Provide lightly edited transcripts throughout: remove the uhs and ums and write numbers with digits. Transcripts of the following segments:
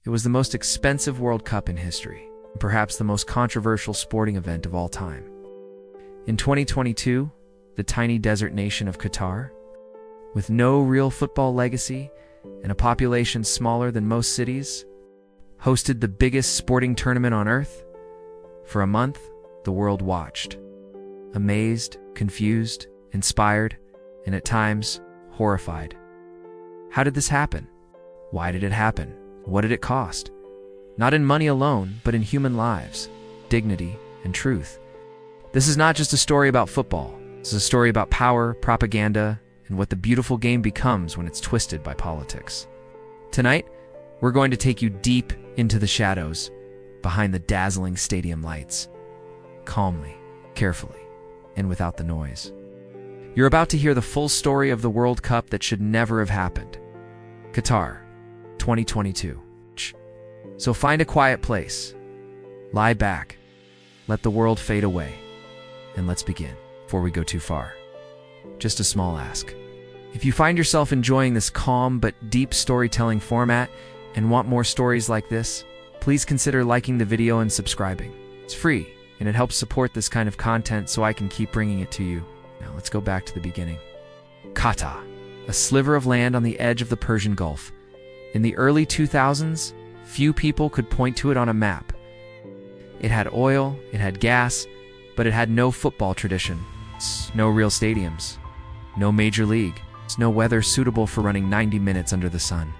It was the most expensive World Cup in history, and perhaps the most controversial sporting event of all time. In 2022, the tiny desert nation of Qatar, with no real football legacy and a population smaller than most cities, hosted the biggest sporting tournament on Earth. For a month, the world watched, amazed, confused, inspired, and at times, horrified. How did this happen? Why did it happen? What did it cost? Not in money alone, but in human lives, dignity, and truth. This is not just a story about football. This is a story about power, propaganda, and what the beautiful game becomes when it's twisted by politics. Tonight, we're going to take you deep into the shadows, behind the dazzling stadium lights. Calmly, carefully, and without the noise. You're about to hear the full story of the World Cup that should never have happened. Qatar, 2022. So find a quiet place, lie back, let the world fade away, and let's begin. Before we go too far, just a small ask. If you find yourself enjoying this calm but deep storytelling format and want more stories like this, please consider liking the video and subscribing. It's free, and it helps support this kind of content so I can keep bringing it to you. Now let's go back to the beginning. Qatar, a sliver of land on the edge of the Persian Gulf. In the early 2000s, few people could point to it on a map. It had oil, it had gas, but it had no football tradition, no real stadiums, no major league, no weather suitable for running 90 minutes under the sun.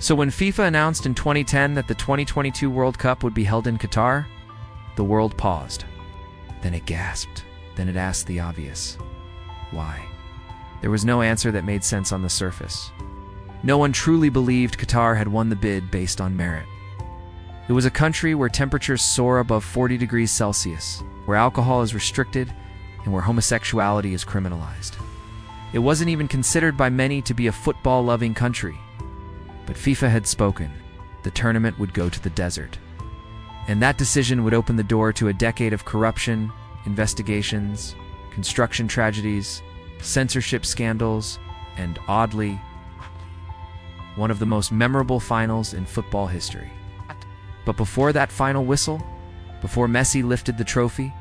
So when FIFA announced in 2010 that the 2022 World Cup would be held in Qatar, the world paused. Then it gasped. Then it asked the obvious. Why? There was no answer that made sense on the surface. No one truly believed Qatar had won the bid based on merit. It was a country where temperatures soar above 40 degrees Celsius, where alcohol is restricted, and where homosexuality is criminalized. It wasn't even considered by many to be a football-loving country. But FIFA had spoken. The tournament would go to the desert. And that decision would open the door to a decade of corruption, investigations, construction tragedies, censorship scandals, and oddly, one of the most memorable finals in football history. But before that final whistle, before Messi lifted the trophy,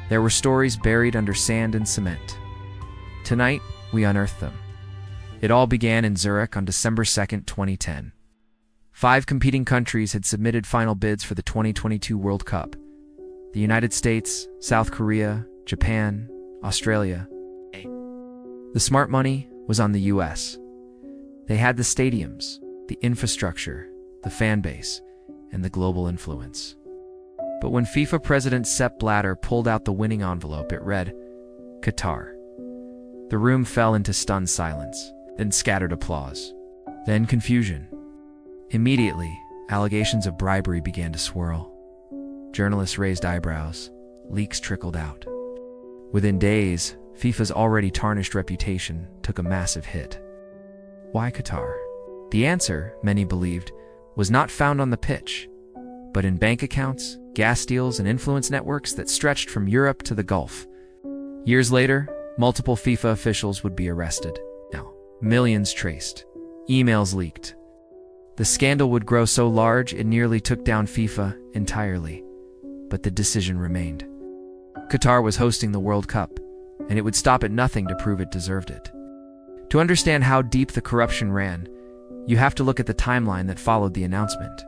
there were stories buried under sand and cement. Tonight, we unearth them. It all began in Zurich on December 2nd, 2010. 5 competing countries had submitted final bids for the 2022 World Cup. The United States, South Korea, Japan, Australia. The smart money was on the US. They had the stadiums, the infrastructure, the fan base, and the global influence. But when FIFA President Sepp Blatter pulled out the winning envelope, it read, Qatar. The room fell into stunned silence, then scattered applause, then confusion. Immediately, allegations of bribery began to swirl. Journalists raised eyebrows. Leaks trickled out. Within days, FIFA's already tarnished reputation took a massive hit. Why Qatar? The answer, many believed, was not found on the pitch, but in bank accounts, gas deals, and influence networks that stretched from Europe to the Gulf. Years later, multiple FIFA officials would be arrested. Now, millions traced. Emails leaked. The scandal would grow so large it nearly took down FIFA entirely. But the decision remained. Qatar was hosting the World Cup, and it would stop at nothing to prove it deserved it. To understand how deep the corruption ran, you have to look at the timeline that followed the announcement.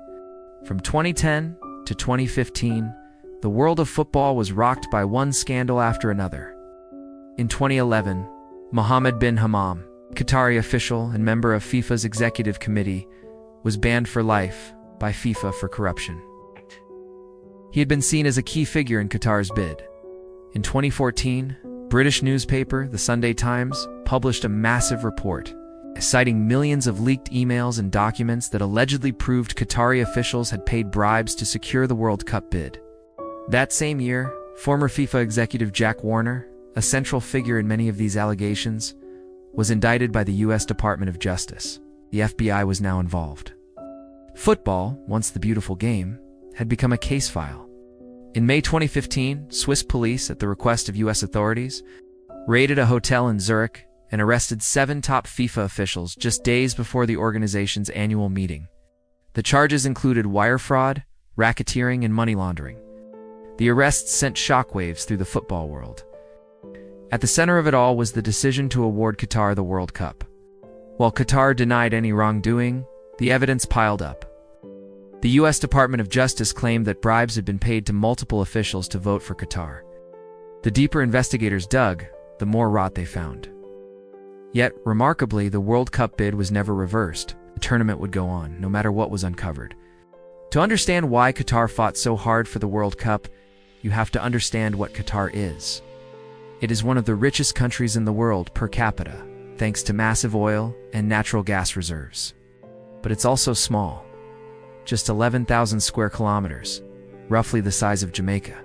From 2010 to 2015, the world of football was rocked by one scandal after another. In 2011, Mohammed bin Hammam, Qatari official and member of FIFA's executive committee, was banned for life by FIFA for corruption. He had been seen as a key figure in Qatar's bid. In 2014, British newspaper The Sunday Times published a massive report, citing millions of leaked emails and documents that allegedly proved Qatari officials had paid bribes to secure the World Cup bid. That same year, former FIFA executive Jack Warner, a central figure in many of these allegations, was indicted by the US Department of Justice. The FBI was now involved. Football, once the beautiful game, had become a case file. In May 2015, Swiss police, at the request of US authorities, raided a hotel in Zurich and arrested 7 top FIFA officials just days before the organization's annual meeting. The charges included wire fraud, racketeering, and money laundering. The arrests sent shockwaves through the football world. At the center of it all was the decision to award Qatar the World Cup. While Qatar denied any wrongdoing, the evidence piled up. The U.S. Department of Justice claimed that bribes had been paid to multiple officials to vote for Qatar. The deeper investigators dug, the more rot they found. Yet, remarkably, the World Cup bid was never reversed. The tournament would go on, no matter what was uncovered. To understand why Qatar fought so hard for the World Cup, you have to understand what Qatar is. It is one of the richest countries in the world per capita, thanks to massive oil and natural gas reserves. But it's also small. Just 11,000 square kilometers, roughly the size of Jamaica.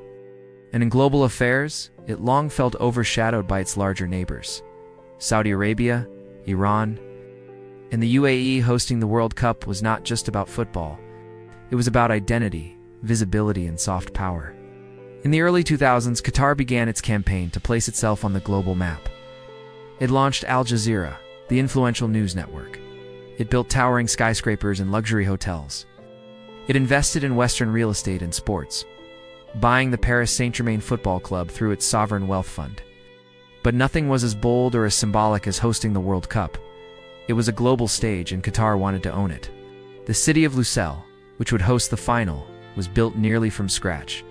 And in global affairs, it long felt overshadowed by its larger neighbors, Saudi Arabia, Iran, and the UAE. Hosting the World Cup was not just about football. It was about identity, visibility, and soft power. In the early 2000s, Qatar began its campaign to place itself on the global map. It launched Al Jazeera, the influential news network. It built towering skyscrapers and luxury hotels. It invested in Western real estate and sports, buying the Paris Saint-Germain football club through its sovereign wealth fund. But nothing was as bold or as symbolic as hosting the World Cup. It was a global stage, and Qatar wanted to own it. The city of Lusail, which would host the final, was built nearly from scratch,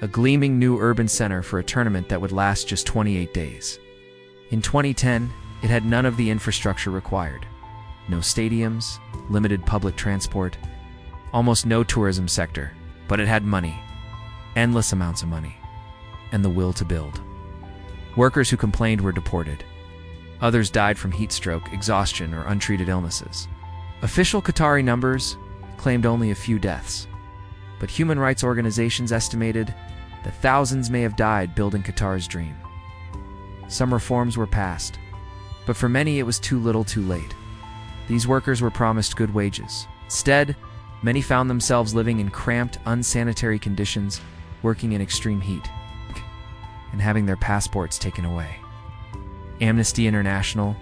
a gleaming new urban center for a tournament that would last just 28 days. In 2010, it had none of the infrastructure required. No stadiums, limited public transport, almost no tourism sector, but it had money, endless amounts of money, and the will to build. Workers who complained were deported. Others died from heat stroke, exhaustion, or untreated illnesses. Official Qatari numbers claimed only a few deaths, but human rights organizations estimated that thousands may have died building Qatar's dream. Some reforms were passed, but for many it was too little too late. These workers were promised good wages. Instead, many found themselves living in cramped, unsanitary conditions, working in extreme heat, and having their passports taken away. Amnesty International,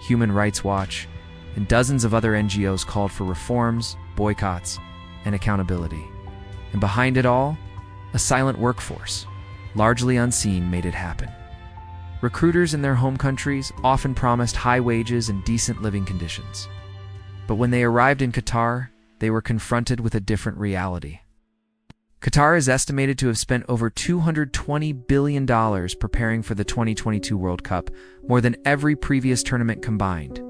Human Rights Watch, and dozens of other NGOs called for reforms, boycotts, and accountability. And behind it all, a silent workforce, largely unseen, made it happen. Recruiters in their home countries often promised high wages and decent living conditions. But when they arrived in Qatar, they were confronted with a different reality. Qatar is estimated to have spent over $220 billion preparing for the 2022 World Cup, more than every previous tournament combined.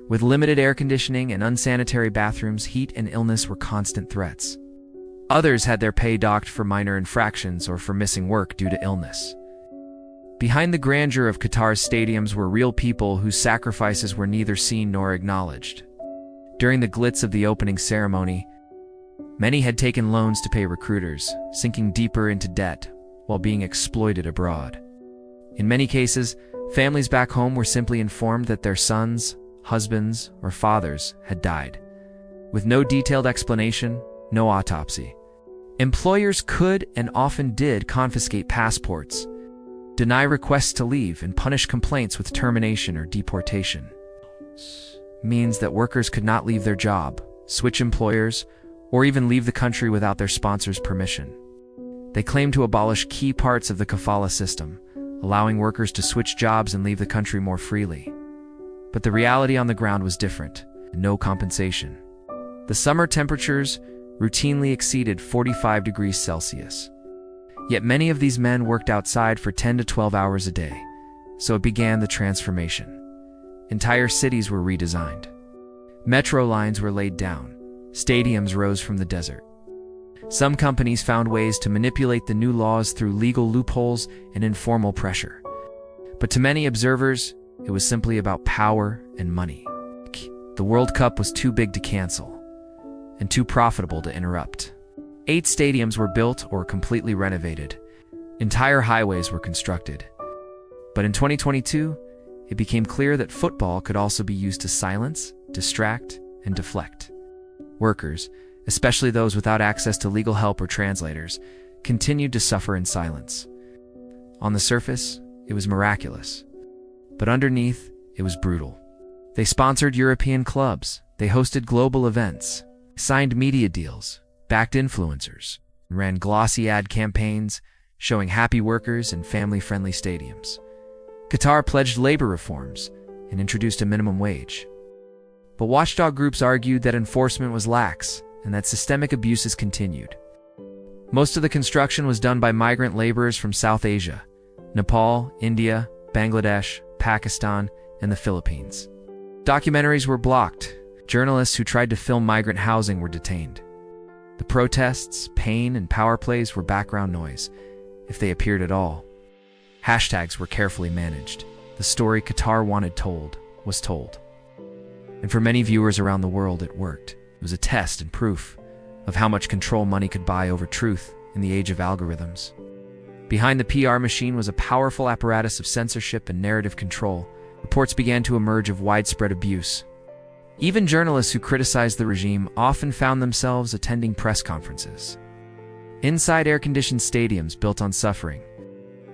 With limited air conditioning and unsanitary bathrooms, heat and illness were constant threats. Others had their pay docked for minor infractions or for missing work due to illness. Behind the grandeur of Qatar's stadiums were real people whose sacrifices were neither seen nor acknowledged. During the glitz of the opening ceremony, many had taken loans to pay recruiters, sinking deeper into debt while being exploited abroad. In many cases, families back home were simply informed that their sons, husbands, or fathers had died, with no detailed explanation, no autopsy. Employers could and often did confiscate passports, deny requests to leave, and punish complaints with termination or deportation. Means that workers could not leave their job, switch employers, or even leave the country without their sponsor's permission. They claimed to abolish key parts of the kafala system, allowing workers to switch jobs and leave the country more freely. But the reality on the ground was different, and no compensation. The summer temperatures routinely exceeded 45 degrees Celsius. Yet many of these men worked outside for 10 to 12 hours a day, so it began the transformation. Entire cities were redesigned. Metro lines were laid down. Stadiums rose from the desert. Some companies found ways to manipulate the new laws through legal loopholes and informal pressure. But to many observers, it was simply about power and money. The World Cup was too big to cancel, and too profitable to interrupt. 8 stadiums were built or completely renovated. Entire highways were constructed. But in 2022, it became clear that football could also be used to silence, distract, and deflect. Workers, especially those without access to legal help or translators, continued to suffer in silence. On the surface, it was miraculous. But underneath, it was brutal. They sponsored European clubs. They hosted global events. signed media deals, backed influencers, and ran glossy ad campaigns showing happy workers and family-friendly stadiums. Qatar pledged labor reforms and introduced a minimum wage. But watchdog groups argued that enforcement was lax and that systemic abuses continued. Most of the construction was done by migrant laborers from South Asia, Nepal, India, Bangladesh, Pakistan, and the Philippines. Documentaries were blocked. Journalists who tried to film migrant housing were detained. The protests, pain, and power plays were background noise, if they appeared at all. Hashtags were carefully managed. The story Qatar wanted told was told. And for many viewers around the world, it worked. It was a test and proof of how much control money could buy over truth in the age of algorithms. Behind the PR machine was a powerful apparatus of censorship and narrative control. Reports began to emerge of widespread abuse. Even journalists who criticized the regime often found themselves attending press conferences inside air-conditioned stadiums built on suffering.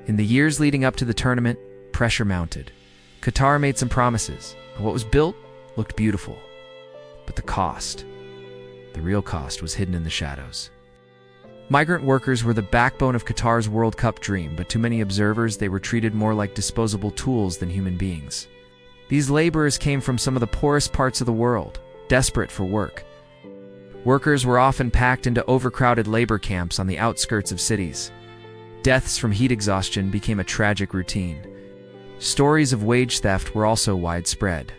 In the years leading up to the tournament, pressure mounted. Qatar made some promises. What was built looked beautiful. But the real cost was hidden in the shadows. Migrant workers were the backbone of Qatar's World Cup dream, but to many observers, they were treated more like disposable tools than human beings. These laborers came from some of the poorest parts of the world, desperate for work. Workers were often packed into overcrowded labor camps on the outskirts of cities. Deaths from heat exhaustion became a tragic routine. Stories of wage theft were also widespread.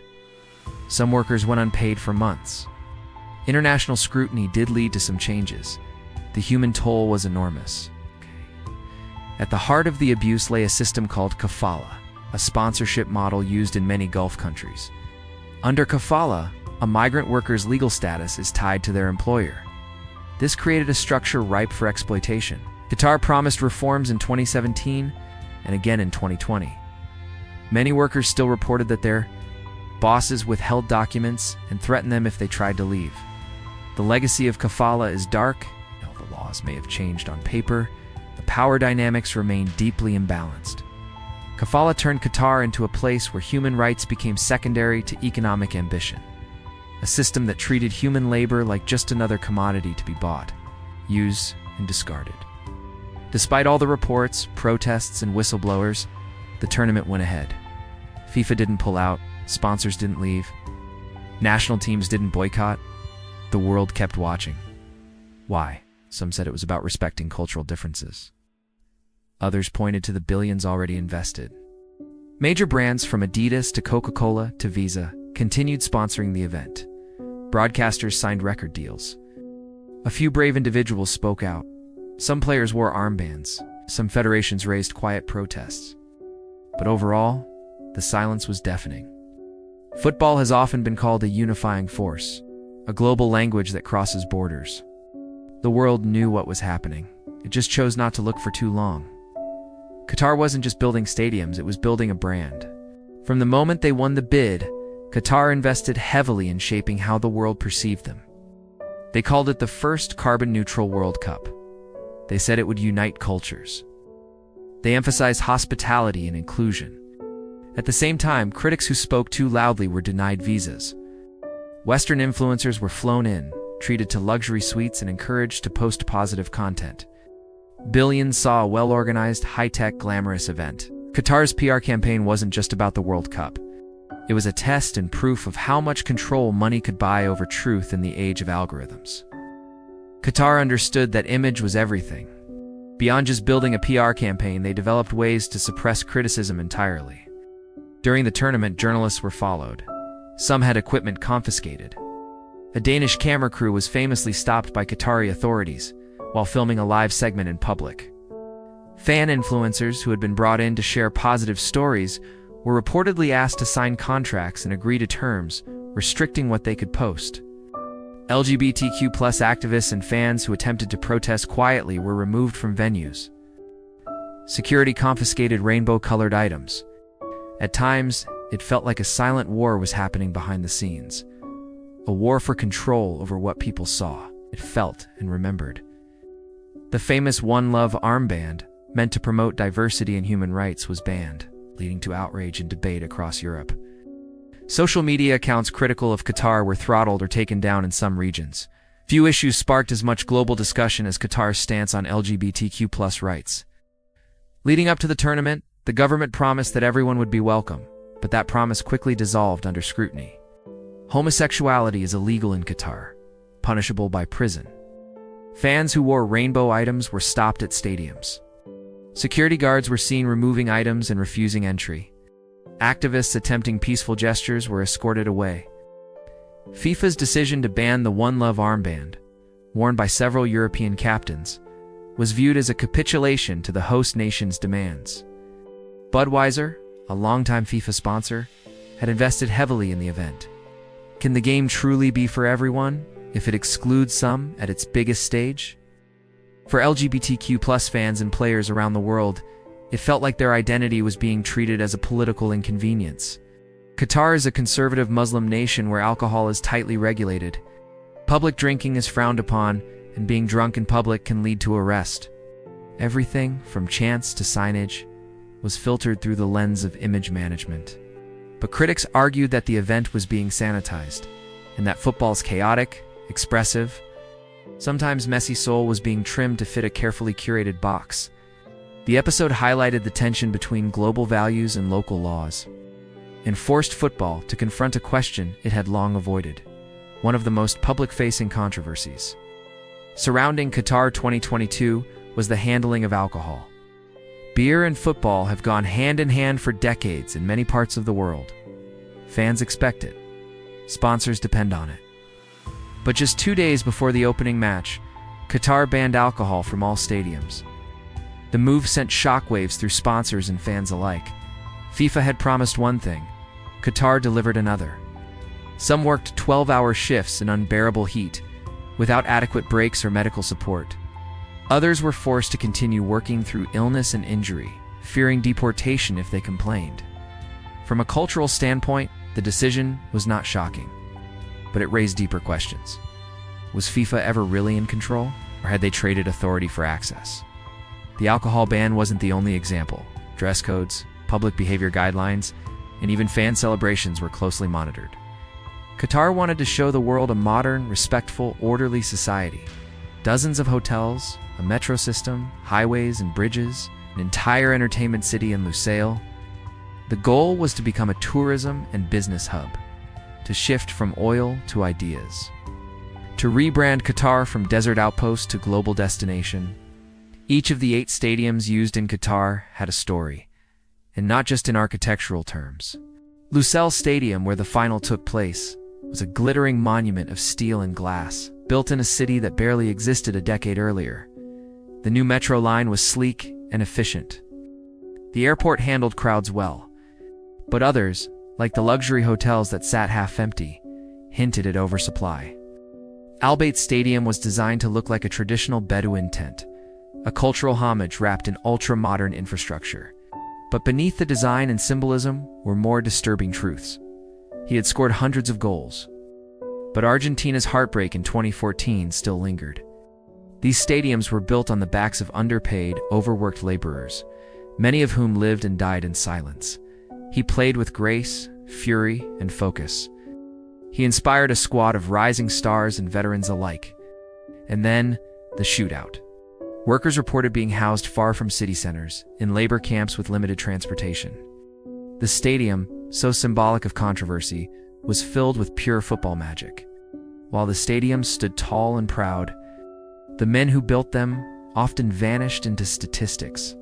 Some workers went unpaid for months. International scrutiny did lead to some changes. The human toll was enormous. At the heart of the abuse lay a system called kafala, a sponsorship model used in many Gulf countries. Under kafala, a migrant worker's legal status is tied to their employer. This created a structure ripe for exploitation. Qatar promised reforms in 2017 and again in 2020. Many workers still reported that their bosses withheld documents and threatened them if they tried to leave. The legacy of kafala is dark. The laws may have changed on paper. The power dynamics remain deeply imbalanced. Kafala turned Qatar into a place where human rights became secondary to economic ambition. A system that treated human labor like just another commodity to be bought, used, and discarded. Despite all the reports, protests, and whistleblowers, the tournament went ahead. FIFA didn't pull out, sponsors didn't leave, national teams didn't boycott. The world kept watching. Why? Some said it was about respecting cultural differences. Others pointed to the billions already invested. Major brands from Adidas to Coca-Cola to Visa continued sponsoring the event. Broadcasters signed record deals. A few brave individuals spoke out. Some players wore armbands. Some federations raised quiet protests. But overall, the silence was deafening. Football has often been called a unifying force, a global language that crosses borders. The world knew what was happening. It just chose not to look for too long. Qatar wasn't just building stadiums, it was building a brand. From the moment they won the bid, Qatar invested heavily in shaping how the world perceived them. They called it the first carbon-neutral World Cup. They said it would unite cultures. They emphasized hospitality and inclusion. At the same time, critics who spoke too loudly were denied visas. Western influencers were flown in, treated to luxury suites, and encouraged to post positive content. Billions saw a well-organized, high-tech, glamorous event. Qatar's PR campaign wasn't just about the World Cup. It was a test and proof of how much control money could buy over truth in the age of algorithms. Qatar understood that image was everything. Beyond just building a PR campaign, they developed ways to suppress criticism entirely. During the tournament, journalists were followed. Some had equipment confiscated. A Danish camera crew was famously stopped by Qatari authorities while filming a live segment in public. Fan influencers who had been brought in to share positive stories were reportedly asked to sign contracts and agree to terms restricting what they could post. LGBTQ+ activists and fans who attempted to protest quietly were removed from venues. Security confiscated rainbow-colored items. At times, it felt like a silent war was happening behind the scenes. A war for control over what people saw, it felt, and remembered. The famous One Love armband, meant to promote diversity and human rights, was banned, leading to outrage and debate across Europe. Social media accounts critical of Qatar were throttled or taken down in some regions. Few issues sparked as much global discussion as Qatar's stance on LGBTQ+ rights. Leading up to the tournament, the government promised that everyone would be welcome, but that promise quickly dissolved under scrutiny. Homosexuality is illegal in Qatar, punishable by prison. Fans who wore rainbow items were stopped at stadiums. Security guards were seen removing items and refusing entry. Activists attempting peaceful gestures were escorted away. FIFA's decision to ban the One Love armband, worn by several European captains, was viewed as a capitulation to the host nation's demands. Budweiser, a longtime FIFA sponsor, had invested heavily in the event. Can the game truly be for everyone if it excludes some at its biggest stage? For LGBTQ+ fans and players around the world, it felt like their identity was being treated as a political inconvenience. Qatar is a conservative Muslim nation where alcohol is tightly regulated. Public drinking is frowned upon, and being drunk in public can lead to arrest. Everything, from chants to signage, was filtered through the lens of image management. But critics argued that the event was being sanitized, and that football's chaotic, expressive, sometimes messy soul was being trimmed to fit a carefully curated box. The episode highlighted the tension between global values and local laws, and forced football to confront a question it had long avoided, one of the most public-facing controversies. Surrounding Qatar 2022 was the handling of alcohol. Beer and football have gone hand in hand for decades in many parts of the world. Fans expect it. Sponsors depend on it. But just 2 days before the opening match, Qatar banned alcohol from all stadiums. The move sent shockwaves through sponsors and fans alike. FIFA had promised one thing. Qatar delivered another. Some worked 12-hour shifts in unbearable heat, without adequate breaks or medical support. Others were forced to continue working through illness and injury, fearing deportation if they complained. From a cultural standpoint, the decision was not shocking, but it raised deeper questions. Was FIFA ever really in control, or had they traded authority for access? The alcohol ban wasn't the only example. Dress codes, public behavior guidelines, and even fan celebrations were closely monitored. Qatar wanted to show the world a modern, respectful, orderly society. Dozens of hotels, a metro system, highways and bridges, an entire entertainment city in Lusail. The goal was to become a tourism and business hub, to shift from oil to ideas, to rebrand Qatar from desert outpost to global destination. Each of the 8 stadiums used in Qatar had a story, and not just in architectural terms. Lusail Stadium, where the final took place, was a glittering monument of steel and glass, built in a city that barely existed a decade earlier. The new metro line was sleek and efficient. The airport handled crowds well, but others, like the luxury hotels that sat half empty, hinted at oversupply. Al Bayt Stadium was designed to look like a traditional Bedouin tent, a cultural homage wrapped in ultra-modern infrastructure. But beneath the design and symbolism were more disturbing truths. He had scored hundreds of goals, but Argentina's heartbreak in 2014 still lingered. These stadiums were built on the backs of underpaid, overworked laborers, many of whom lived and died in silence. He played with grace, fury, and focus. He inspired a squad of rising stars and veterans alike. And then, the shootout. Workers reported being housed far from city centers, in labor camps with limited transportation. The stadium, so symbolic of controversy, was filled with pure football magic. While the stadiums stood tall and proud, the men who built them often vanished into statistics,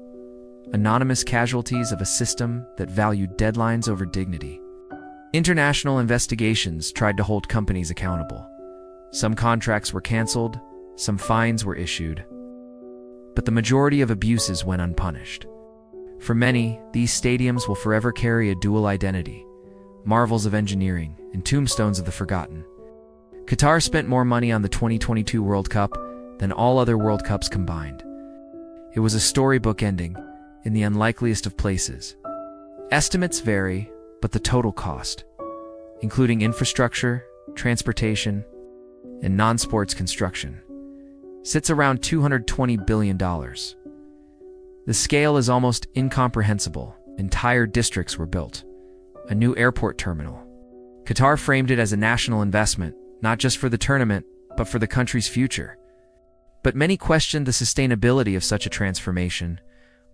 anonymous casualties of a system that valued deadlines over dignity. International investigations tried to hold companies accountable. Some contracts were canceled, some fines were issued, but the majority of abuses went unpunished. For many, these stadiums will forever carry a dual identity, marvels of engineering and tombstones of the forgotten. Qatar spent more money on the 2022 World Cup than all other World Cups combined. It was a storybook ending in the unlikeliest of places. Estimates vary, but the total cost, including infrastructure, transportation, and non-sports construction, sits around $220 billion. The scale is almost incomprehensible. Entire districts were built. A new airport terminal. Qatar framed it as a national investment, not just for the tournament, but for the country's future. But many questioned the sustainability of such a transformation.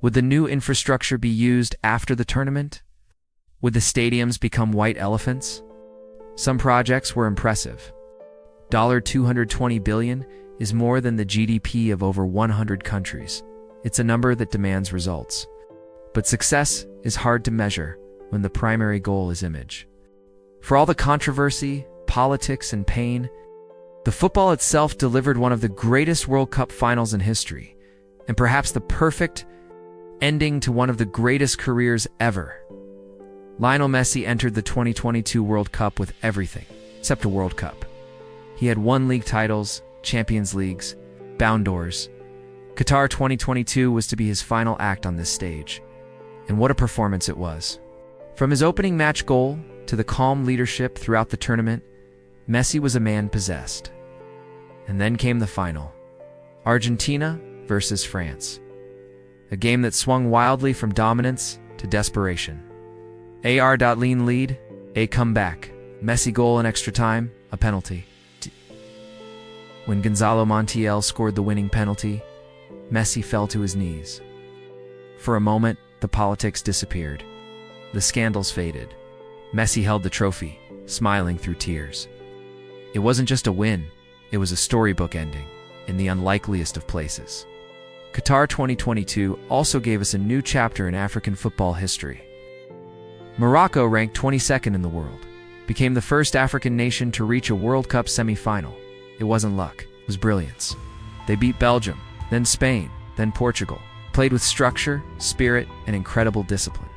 Would the new infrastructure be used after the tournament? Would the stadiums become white elephants? Some projects were impressive. $220 billion is more than the GDP of over 100 countries. It's a number that demands results. But success is hard to measure when the primary goal is image. For all the controversy, politics, and pain, the football itself delivered one of the greatest World Cup finals in history, and perhaps the perfect ending to one of the greatest careers ever. Lionel Messi entered the 2022 World Cup with everything except a World Cup. He had won league titles, Champions Leagues, Ballon d'Ors. Qatar 2022 was to be his final act on this stage. And what a performance it was. From his opening match goal to the calm leadership throughout the tournament, Messi was a man possessed. And then came the final. Argentina versus France. A game that swung wildly from dominance to desperation. Lean lead, a comeback, Messi goal in extra time, a penalty. When Gonzalo Montiel scored the winning penalty, Messi fell to his knees. For a moment, the politics disappeared. The scandals faded. Messi held the trophy, smiling through tears. It wasn't just a win, it was a storybook ending, in the unlikeliest of places. Qatar 2022 also gave us a new chapter in African football history. Morocco, ranked 22nd in the world, became the first African nation to reach a World Cup semi-final. It wasn't luck, it was brilliance. They beat Belgium, then Spain, then Portugal, played with structure, spirit, and incredible discipline.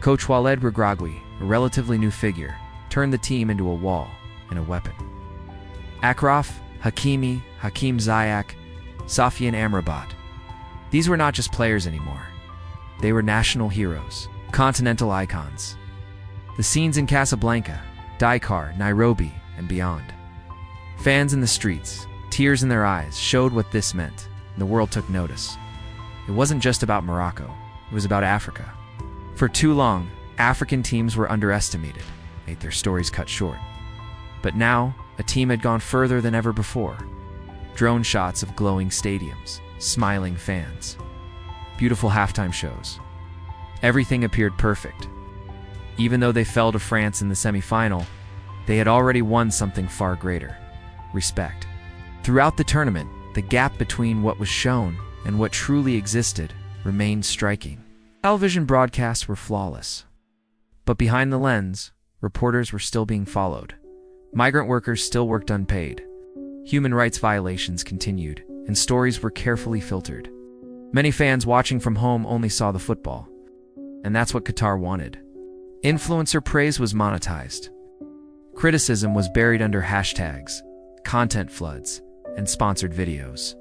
Coach Walid Regragui, a relatively new figure, turned the team into a wall and a weapon. Achraf, Hakimi, Hakim Ziyech, Sofiane Amrabat. These were not just players anymore. They were national heroes, continental icons. The scenes in Casablanca, Dakar, Nairobi, and beyond. Fans in the streets, tears in their eyes, showed what this meant, and the world took notice. It wasn't just about Morocco, it was about Africa. For too long, African teams were underestimated, made their stories cut short. But now, a team had gone further than ever before. Drone shots of glowing stadiums, smiling fans, beautiful halftime shows. Everything appeared perfect. Even though they fell to France in the semi-final, they had already won something far greater: respect. Throughout the tournament, the gap between what was shown and what truly existed remained striking. Television broadcasts were flawless. But behind the lens, reporters were still being followed. Migrant workers still worked unpaid. Human rights violations continued, and stories were carefully filtered. Many fans watching from home only saw the football. And that's what Qatar wanted. Influencer praise was monetized. Criticism was buried under hashtags, content floods, and sponsored videos.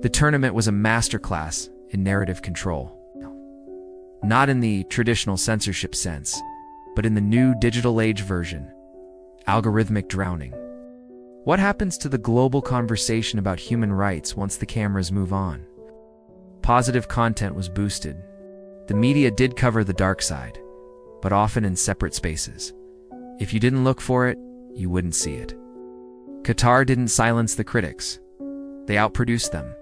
The tournament was a masterclass in narrative control. Not in the traditional censorship sense, but in the new digital age version: algorithmic drowning. What happens to the global conversation about human rights once the cameras move on? Positive content was boosted. The media did cover the dark side, but often in separate spaces. If you didn't look for it, you wouldn't see it. Qatar didn't silence the critics. They outproduced them.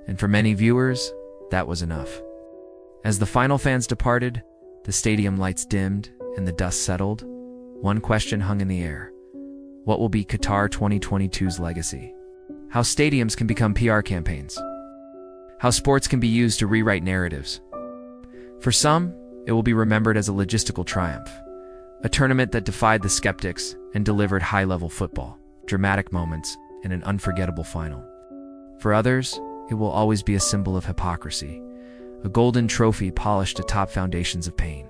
And for many viewers, that was enough. As the final fans departed, the stadium lights dimmed and the dust settled, one question hung in the air. What will be Qatar 2022's legacy? How stadiums can become PR campaigns. How sports can be used to rewrite narratives. For some, it will be remembered as a logistical triumph, a tournament that defied the skeptics and delivered high-level football, dramatic moments, and an unforgettable final. For others, it will always be a symbol of hypocrisy, a golden trophy polished atop foundations of pain.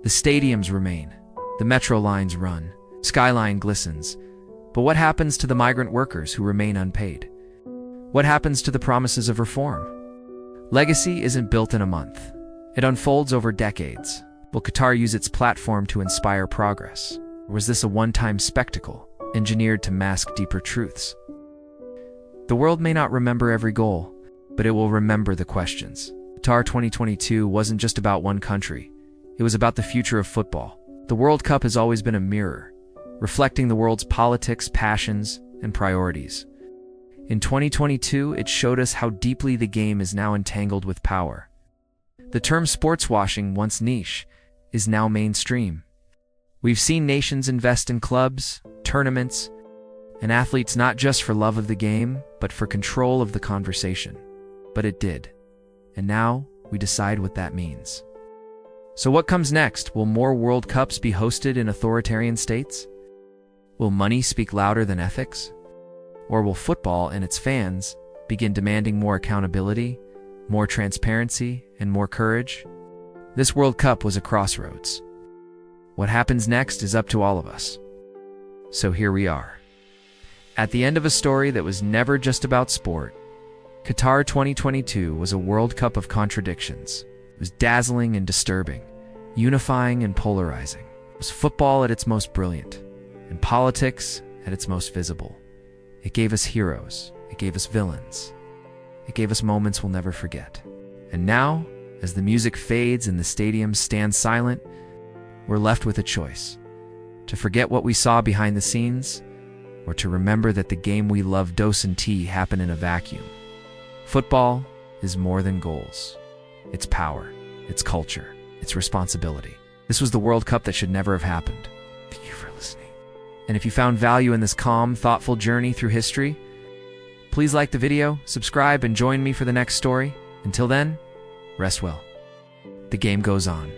The stadiums remain, the metro lines run, skyline glistens, but what happens to the migrant workers who remain unpaid? What happens to the promises of reform? Legacy isn't built in a month. It unfolds over decades. Will Qatar use its platform to inspire progress? Or was this a one-time spectacle, engineered to mask deeper truths? The world may not remember every goal, but it will remember the questions. Qatar 2022 wasn't just about one country. It was about the future of football. The World Cup has always been a mirror, reflecting the world's politics, passions, and and priorities. In 2022, it showed us how deeply the game is now entangled with power. The term sports washing, once niche, is now mainstream. We've seen nations invest in clubs, tournaments, and athletes not just for love of the game, but for control of the conversation. But it did. And now, we decide what that means. So what comes next? Will more World Cups be hosted in authoritarian states? Will money speak louder than ethics? Or will football and its fans begin demanding more accountability, more transparency, and more courage? This World Cup was a crossroads. What happens next is up to all of us. So here we are. At the end of a story that was never just about sport, Qatar 2022 was a World Cup of contradictions. It was dazzling and disturbing, unifying and polarizing. It was football at its most brilliant, and politics at its most visible. It gave us heroes. It gave us villains. It gave us moments we'll never forget. And now, as the music fades and the stadiums stand silent, we're left with a choice: to forget what we saw behind the scenes, or to remember that the game we love dose and tea happened in a vacuum. Football is more than goals. It's power, it's culture, it's responsibility. This was the World Cup that should never have happened. Thank you for listening. And if you found value in this calm, thoughtful journey through history, please like the video, subscribe, and join me for the next story. Until then, rest well. The game goes on.